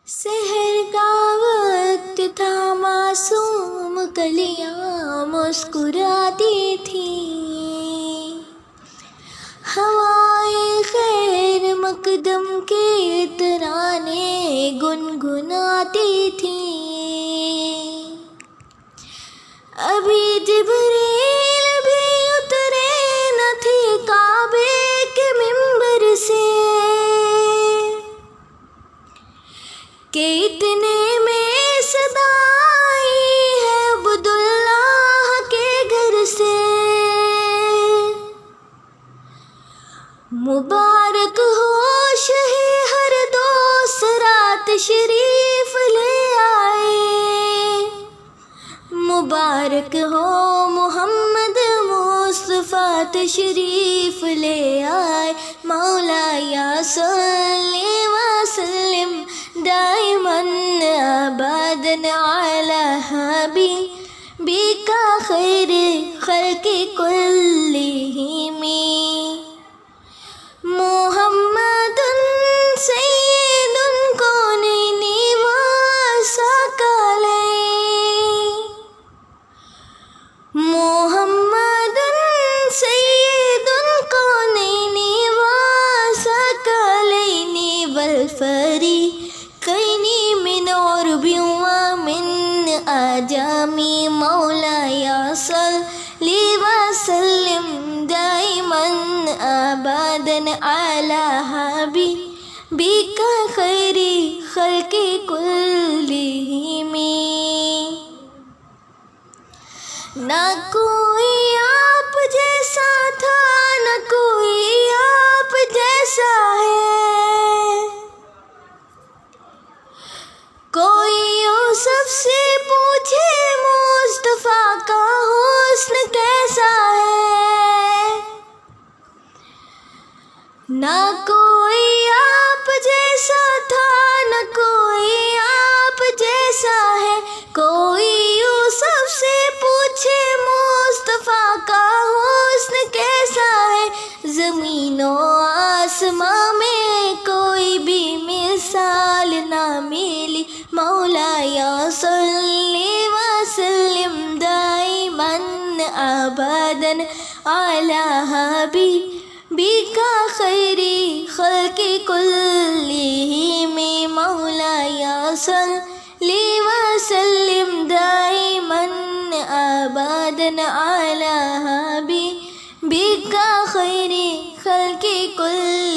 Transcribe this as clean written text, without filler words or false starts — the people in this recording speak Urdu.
سحر کا وقت تھا، معصوم کلیاں مسکراتی تھیں، ہوائے خیر مقدم کے ترانے گنگناتی تھیں۔ ابھی جبریل بھی اترے نہ تھے کعبے کے منبر سے کہ اتنے میں صدا آئی ہے عبداللہ کے گھر سے۔ مبارک ہو شہ ہر دوست رات شریف لے آئے، مبارک ہو محمد مصطفیٰ تشریف لے آئے۔ مولا یا صلی وسلم دائماً ابداً علی حبیبک خیر خلق کلہم، محمد سید الکونین والثقلین، محمد سید الکونین والثقلین والفریقین من عرب ومن عجم۔ مولا یا صلی وسلم دائماً ابداً علی حبیبک خیر خلق کلہم۔ نہ کوئی آپ جیسا تھا، نہ کوئی آپ جیسا ہے، کوئی یوسف سے پوچھے مصطفیٰ کا حسن کیسا ہے۔ نہ کوئی آپ جیسا تھا، نہ کوئی آپ جیسا ہے، کوئی یوسف سے پوچھے مصطفیٰ کا حسن کیسا ہے۔ زمین و آسماں میں کوئی بھی مثال نہ ملی، مولا یا صلی وسلم دائماً ابداً علی حبیبک خیر خلق کلہم۔ مولا یا صلی وسلم دائماً ابداً علی حبیبک خیر خلق کلہم۔